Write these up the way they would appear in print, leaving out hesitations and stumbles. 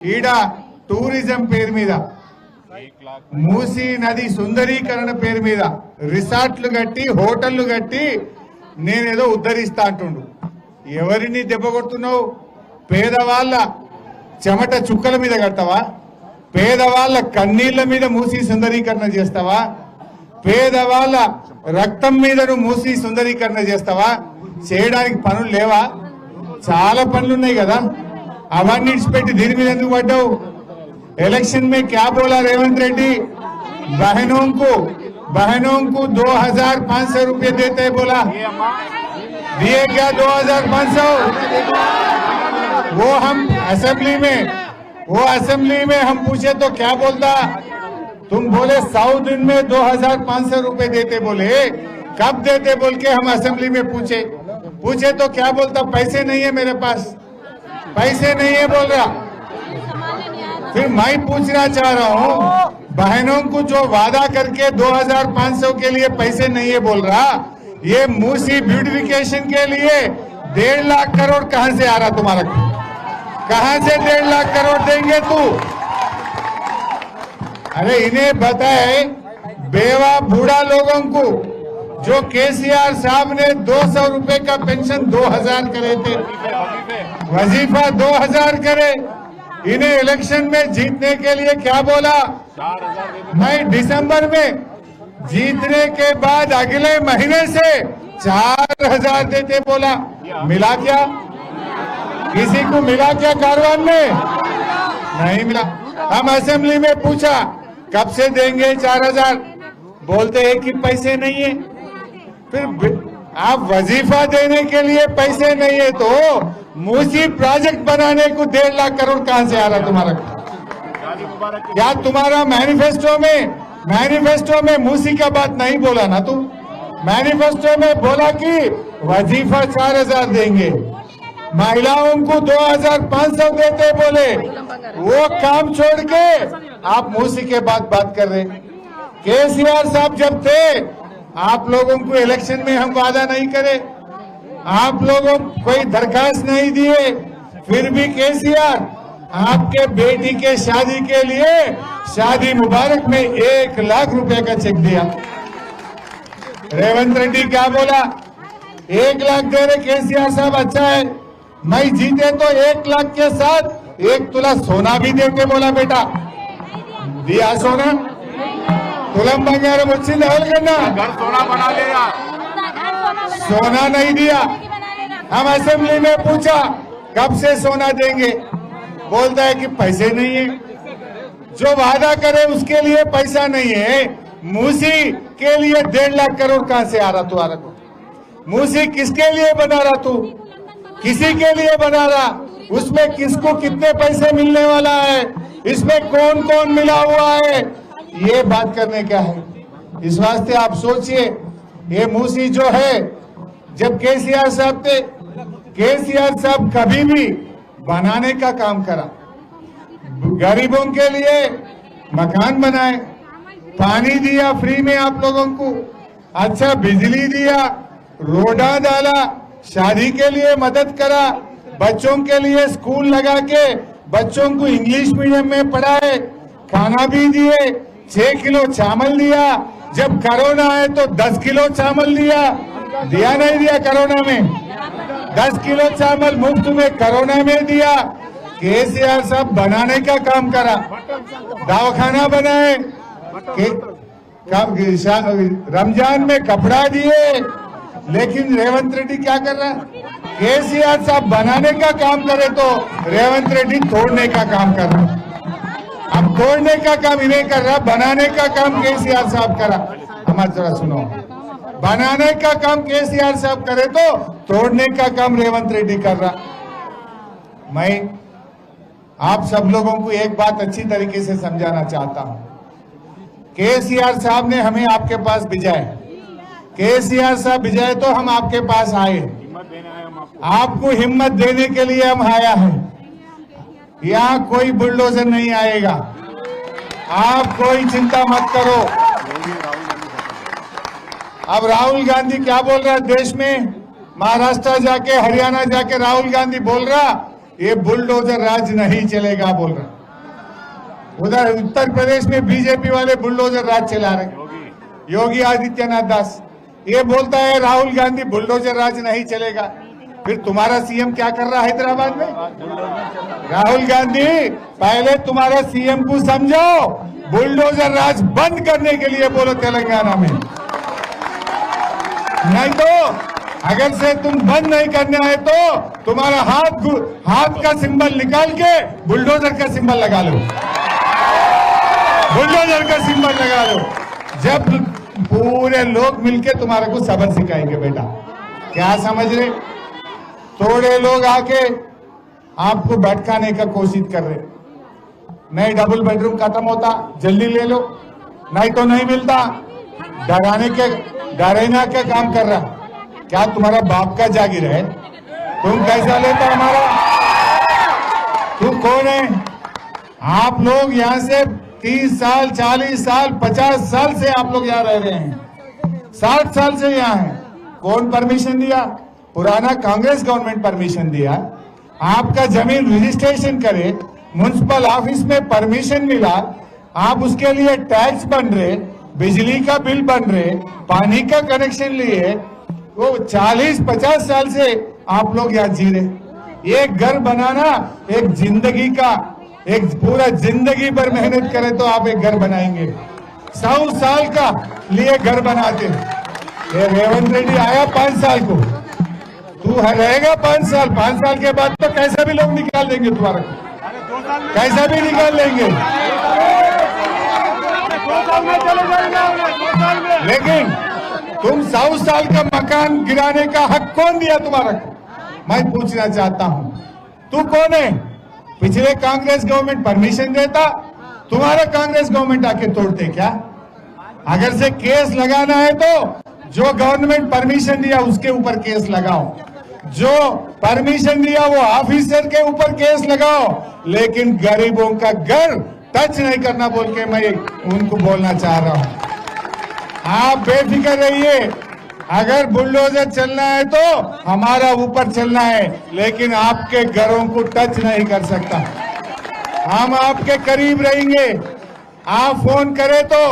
ఈడ టూరిజం పేరు మీద మూసీ నది సుందరీకరణ పేరు మీద రిసార్ట్లు కట్టి హోటళ్లు కట్టి నేనేదో ఉద్ధరిస్తా అంటుండు. ఎవరిని దెబ్బ కొడుతున్నావు? పేదవాళ్ళ చెమట చుక్కల మీద కడతావా? పేదవాళ్ళ కన్నీళ్ల మీద మూసీ సుందరీకరణ చేస్తావా? పేదవాళ్ళ రక్తం మీద నువ్వు మూసీ సుందరీకరణ చేస్తావా? చేయడానికి పనులు లేవా? చాలా పనులు ఉన్నాయి కదా, అవన్నీ ఇచ్చిపెట్టి దీని మీద ఎందుకు పడ్డావు? इलेक्शन में क्या बोला रेवंत रेड्डी? बहनों को 2500 रुपये देते बोला, दिए क्या 2500? वो हम असेंबली में हम पूछे तो क्या बोलता? तुम बोले 100 दिन में 2500 रुपये देते बोले, कब देते बोल के हम असेंबली में पूछे तो क्या बोलता? पैसे नहीं है मेरे पास, पैसे नहीं है बोल रहा। फिर मैं पूछना चाह रहा हूँ, बहनों को जो वादा करके 2500 के लिए पैसे नहीं है बोल रहा, ये मूसी ब्यूटिफिकेशन के लिए 1.5 लाख करोड़ कहां से आ रहा तुम्हारा? कहां से 1.5 लाख करोड़ देंगे तू? अरे इन्हें बताए, बेवा बूढ़ा लोगों को जो केसीआर साहब ने 200 रुपए का पेंशन 2000 करे थे, वजीफा 2000 करे। इन्हें इलेक्शन में जीतने के लिए क्या बोला? मैं दिसंबर में जीतने के बाद अगले महीने से 4000 देते बोला। मिला क्या? किसी को मिला क्या कारवान में? नहीं मिला। हम असेंबली में पूछा कब से देंगे 4000, बोलते हैं कि पैसे नहीं है। फिर आप वजीफा देने के लिए पैसे नहीं है तो मूसी प्रोजेक्ट बनाने को 1.5 लाख करोड़ कहां से आ रहा तुम्हारा? क्या तुम्हारा मैनिफेस्टो में मूसी का बात नहीं बोला ना? तुम मैनिफेस्टो में बोला कि वजीफा 4000 देंगे, महिलाओं को 2500 देते बोले। वो काम छोड़ के आप मूसी के बात कर रहे। केसीआर साहब जब थे, आप लोगों को इलेक्शन में हम वादा नहीं करे, आप लोगों कोई दरखास्त नहीं दिए, फिर भी केसीआर आपके बेटी के शादी के लिए शादी मुबारक में 1 लाख रुपए का चेक दिया। रेवंत रेड्डी क्या बोला? 1 लाख दे रहे केसीआर साहब, अच्छा है। मैं जीते तो 1 लाख के साथ 1 तुला सोना भी देते बोला। बेटा दिया सोना? तुलम बंगार मुझसे लेवल करना, घर सोना बना लिया, सोना नहीं दिया। हम असेंबली में पूछा कब से सोना देंगे, बोलता है कि पैसे नहीं है। जो वादा करे उसके लिए पैसा नहीं है। मूसी के लिए 1.5 लाख करोड़ कहां से आ रहा तुम्हारा? मूसी किसके लिए बना रहा तू? किसी के लिए बना रहा? उसमें किसको कितने पैसे मिलने वाला है? इसमें कौन कौन मिला हुआ है? ये बात करने क्या है? इस वास्ते आप सोचिए, ये मूसी जो है, जब केसीआर साहब थे, केसीआर साहब कभी भी बनाने का काम करा, गरीबों के लिए मकान बनाए, पानी दिया फ्री में आप लोगों को, अच्छा बिजली दिया, रोडा डाला, शादी के लिए मदद करा, बच्चों के लिए स्कूल लगा के बच्चों को इंग्लिश मीडियम में पढ़ाए, खाना भी दिए, 6 किलो चावल दिया। जब कोरोना आए तो 10 किलो चावल दिया नहीं दिया? कोरोना में 10 किलो चावल मुफ्त में कोरोना में दिया। केसीआर साहब बनाने का काम करा, दवाखाना बनाए, रमजान में कपड़ा दिए। लेकिन रेवंत रेड्डी क्या कर रहा है? केसीआर साहब बनाने का काम करे तो रेवंत रेड्डी तोड़ने का काम कर रहा है। अब तोड़ने का काम इन्हें कर रहा, बनाने का काम केसीआर साहब करा। हमारे जरा सुनो, बनाने का काम केसीआर साहब करे तो तोड़ने का काम रेवंत रेड्डी कर रहा। मैं आप सब लोगों को एक बात अच्छी तरीके से समझाना चाहता हूं। केसीआर साहब ने हमें आपके पास भिजाए, केसीआर साहब भिजाए तो हम आपके पास आए, आपको हिम्मत देने के लिए हम आया है। यहाँ कोई बुलडोजर नहीं आएगा, आप कोई चिंता मत करो। अब राहुल गांधी क्या बोल रहा है देश में? महाराष्ट्र जाके, हरियाणा जाके राहुल गांधी बोल रहा ये बुलडोजर राज नहीं चलेगा बोल रहा। उधर उत्तर प्रदेश में बीजेपी वाले बुलडोजर राज चला रहे, योगी आदित्यनाथ दास। ये बोलता है राहुल गांधी बुलडोजर राज नहीं चलेगा। फिर तुम्हारा सीएम क्या कर रहा है हैदराबाद में? राहुल गांधी, पहले तुम्हारा सीएम को समझाओ, बुलडोजर राज बंद करने के लिए बोलो तेलंगाना में। नहीं तो अगर से तुम बंद नहीं करने आए तो तुम्हारा हाथ का सिंबल निकाल के बुलडोजर का सिंबल लगा लो, बुलडोजर का सिंबल लगा लो। जब पूरे लोग मिलके तुम्हारे को सबक सिखाएंगे बेटा। क्या समझ रहे? थोड़े लोग आके आपको भटकाने का कोशिश कर रहे। नहीं डबल बेडरूम खत्म होता जल्दी ले लो, नहीं तो नहीं मिलता। डराने का काम कर रहा। क्या तुम्हारा बाप का जागीर है? तुम कैसा लेता हमारा? तुम कौन है? आप लोग यहाँ से 30 साल 40 साल 50 साल से आप लोग यहाँ रह रहे हैं, 60 साल से यहाँ हैं। कौन परमिशन दिया? पुराना कांग्रेस गवर्नमेंट परमिशन दिया। आपका जमीन रजिस्ट्रेशन करे, म्युनिसिपल ऑफिस में परमिशन मिला, आप उसके लिए टैक्स बन रहे, बिजली का बिल बन रहे, पानी का कनेक्शन लिए। वो 40-50 साल से आप लोग यहाँ जी रहे। एक घर बनाना एक जिंदगी का, एक पूरा जिंदगी भर मेहनत करें तो आप एक घर बनाएंगे। 100 साल का लिए घर बनाते। ये रेवंत रेड्डी आया 5 साल को, तू रहेगा 5 साल। 5 साल के बाद तो कैसा भी लोग निकाल देंगे तुम्हारा, कैसा भी निकाल लेंगे। लेकिन तुम 100 साल का मकान गिराने का हक कौन दिया तुम्हारा? मैं पूछना चाहता हूं, तू कौन है? पिछले कांग्रेस गवर्नमेंट परमिशन देता, तुम्हारा कांग्रेस गवर्नमेंट आके तोड़ते क्या? अगर से केस लगाना है तो जो गवर्नमेंट परमिशन दिया उसके ऊपर केस लगाओ, जो परमिशन दिया वो ऑफिसर के ऊपर केस लगाओ, लेकिन गरीबों का घर टच नहीं करना बोल के मैं उनको बोलना चाह रहा हूं। आप बेफिक्र रहिए, अगर बुलडोजर चलना है तो हमारा ऊपर चलना है, लेकिन आपके घरों को टच नहीं कर सकता। हम आपके करीब रहेंगे। आप फोन करें तो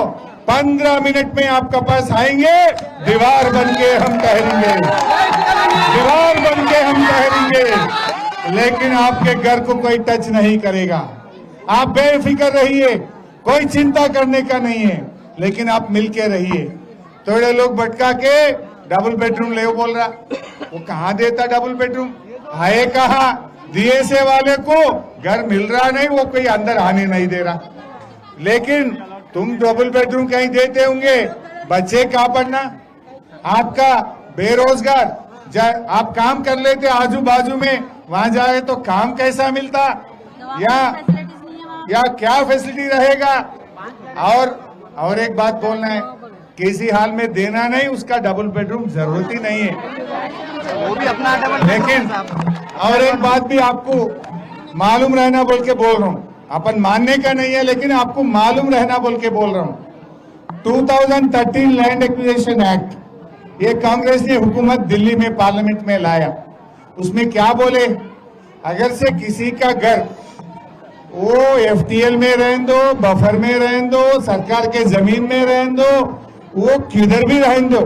15 मिनट में आपका पास आएंगे, दीवार बन के हम ठहरेंगे, दीवार बन के हम ठहरेंगे, लेकिन आपके घर को कोई टच नहीं करेगा। आप बेफिक्र रहिए, कोई चिंता करने का नहीं है, लेकिन आप मिलके रहिए। थोड़े लोग भटका के डबल बेडरूम ले बोल रहा, वो कहाँ देता डबल बेडरूम? आए कहा? दिए से वाले को घर मिल रहा नहीं, वो कोई अंदर आने नहीं दे रहा। लेकिन तुम डबल बेडरूम कहीं देते होंगे, बच्चे कहाँ पढ़ना? आपका बेरोजगार, आप काम कर लेते आजू बाजू में, वहां जाए तो काम कैसा मिलता? या क्या फैसिलिटी रहेगा? और एक बात बोलना है, किसी हाल में देना नहीं, उसका डबल बेडरूम जरूरत ही नहीं है। वो भी अपना डबल। लेकिन और एक बात भी आपको मालूम रहना बोल के बोल रहा हूँ, अपन मानने का नहीं है, लेकिन आपको मालूम रहना बोल के बोल रहा हूँ। 2013 लैंड एक्विजिशन एक्ट, ये कांग्रेस ने हुकूमत दिल्ली में पार्लियामेंट में लाया। उसमें क्या बोले? अगर से किसी का घर वो एफटीएल में रहने दो, बफर में रहने दो, सरकार के जमीन में रहने दो, वो किधर भी रहने दो,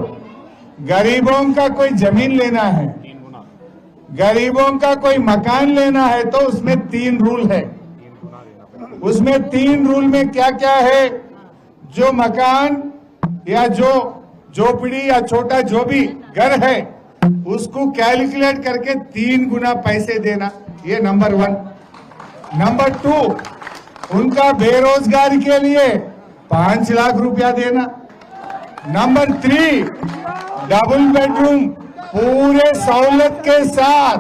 गरीबों का कोई जमीन लेना है, गरीबों का कोई मकान लेना है तो उसमें 3 रूल है। उसमें 3 रूल में क्या क्या है? जो मकान या जो झोपड़ी या छोटा जो भी घर है उसको कैलकुलेट करके 3 गुना पैसे देना, ये नंबर 1। नंबर 2, उनका बेरोजगारी के लिए 5 लाख रुपया देना। नंबर 3, डबल बेडरूम पूरे सहूलत के साथ,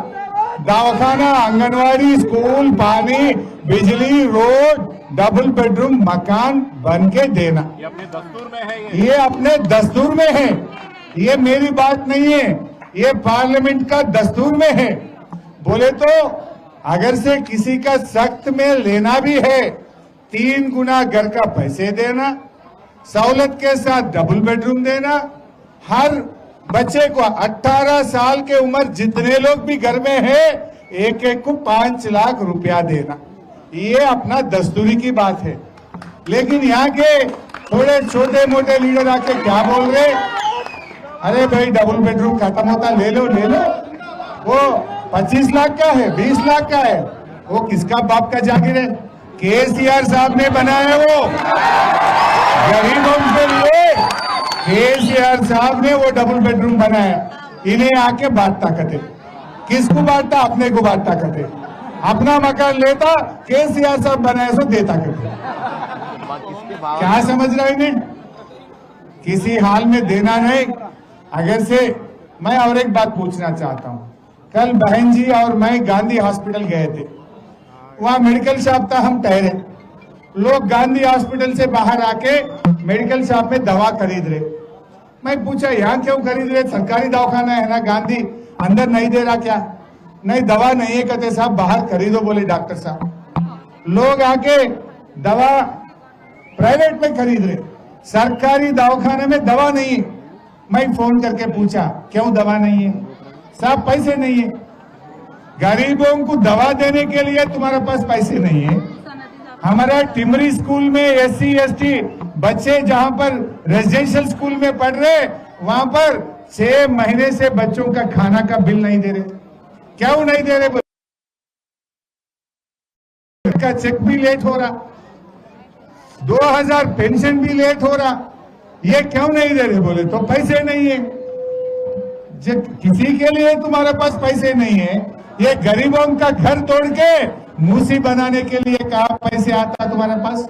दवाखाना, आंगनवाड़ी, स्कूल, पानी, बिजली, रोड, डबल बेडरूम मकान बन के देना। ये अपने दस्तूर में है, ये अपने दस्तूर में है। ये मेरी बात नहीं है, ये पार्लियामेंट का दस्तूर में है। बोले तो अगर से किसी का सख्त में लेना भी है, 3 गुना घर का पैसे देना, सहूलत के साथ डबल बेडरूम देना, हर बच्चे को 18 साल के उम्र जितने लोग भी घर में है, एक एक को 5 लाख रुपया देना। ये अपना दस्तूरी की बात है। लेकिन यहाँ के थोड़े छोटे मोटे लीडर आके क्या बोल रहे, अरे भाई डबल बेडरूम खत्म होता, ले लो ले लो, वो 25 लाख का है, 20 लाख का है, वो किसका बाप का जागीर है? केसीआर साहब ने बनाया, वो गरीबों के लिए केसीआर साहब ने वो डबल बेडरूम बनाया। इन्हें आके बांटता करते, किसको बांटता? अपने को बांटता करते, अपना मकान लेता, केसीआर साहब बनाया सो देता करते। क्या समझ रहा है इन्हें? किसी हाल में देना नहीं। अगर से मैं और एक बात पूछना चाहता हूं, कल बहन जी और मैं गांधी हॉस्पिटल गए थे, वहां मेडिकल शॉप था, हम ठहरे, लोग गांधी हॉस्पिटल से बाहर आके मेडिकल शॉप में दवा खरीद रहे। मैं पूछा यहाँ क्यों खरीद रहे, सरकारी दवाखाना है ना, गांधी अंदर नहीं दे रहा क्या? नहीं दवा नहीं है, कहते साहब बाहर खरीदो, बोले डॉक्टर साहब। लोग आके दवा प्राइवेट में खरीद रहे, सरकारी दवाखाने में दवा नहीं है। मैं फोन करके पूछा क्यों दवा नहीं है? साहब पैसे नहीं है। गरीबों को दवा देने के लिए तुम्हारे पास पैसे नहीं है। हमारा टिमरी स्कूल में SC ST बच्चे जहां पर रेजिडेंशियल स्कूल में पढ़ रहे, वहां पर 6 महीने से बच्चों का खाना का बिल नहीं दे रहे। क्यों नहीं दे रहे? का चेक भी लेट हो रहा, 2000 पेंशन भी लेट हो रहा, ये क्यों नहीं दे रहे? बोले तो पैसे नहीं है। जब किसी के लिए तुम्हारे पास पैसे नहीं है, ये गरीबों का घर तोड़ के मूसी बनाने के लिए कहा पैसे आता तुम्हारे पास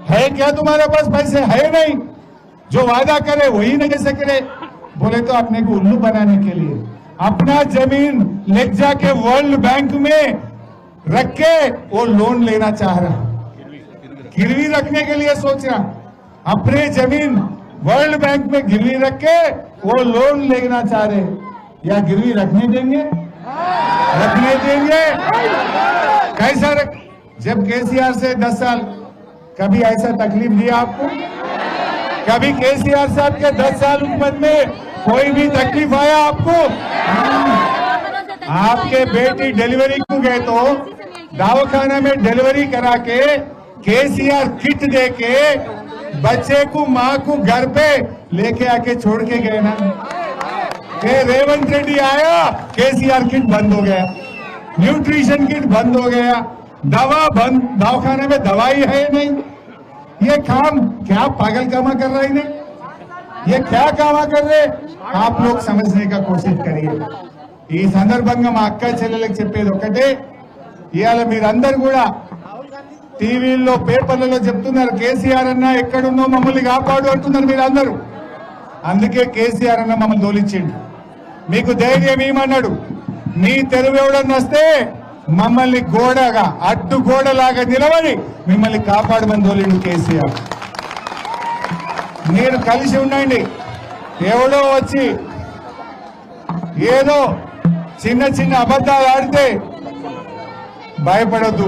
है क्या? तुम्हारे पास पैसे है नहीं, जो वादा करे वही नहीं कैसे करे? बोले तो अपने को उल्लू बनाने के लिए अपना जमीन ले जाके वर्ल्ड बैंक में रख के वो लोन लेना चाह रहा, गिरवी रखने के लिए सोच रहा, अपने जमीन वर्ल्ड बैंक में गिरवी रख के वो लोन लेना चाह रहे। या गिरवी रखने देंगे? रखने देंगे? कैसा रख? जब केसीआर से 10 साल कभी ऐसा तकलीफ दिया आपको? कभी केसीआर साहब के 10 साल हुकूमत में कोई भी तकलीफ आया आपको? आपके बेटी डिलीवरी को गए तो दवाखाना में डिलीवरी करा के केसीआर किट दे के बच्चे को माँ को घर पे लेके आके छोड़ के गए ना। रेवंत रेड्डी आया, केसीआर किट बंद हो गया, न्यूट्रिशन किट बंद हो गया, दवा बंद, दवाखाने में दवाई है नहीं। ये काम क्या पागल कामा कर रहे हैं? ये क्या कामा कर रहे? आप लोग समझने का कोशिश करिए। ఈ సందర్భంగా మా అక్క చెల్లెలకు చెప్పేది ఒకటే, ఇవాళ మీరందరూ కూడా టీవీల్లో పేపర్లలో చెప్తున్నారు కేసీఆర్ అన్న ఎక్కడున్నో మమ్మల్ని కాపాడు అంటున్నారు మీరందరూ. అందుకే కేసీఆర్ అన్న మమ్మల్ని తోలిచ్చిండు. మీకు ధైర్యం ఏమన్నాడు? మీ తెరువు ఎవడన్నా వస్తే మమ్మల్ని గోడగా అడ్డు గోడలాగా నిలబడి మిమ్మల్ని కాపాడమని తోలిండు కేసీఆర్. మీరు కలిసి ఉండండి. ఎవడో వచ్చి ఏదో చిన్న చిన్న అబద్ధాలు ఆడితే భయపడొద్దు.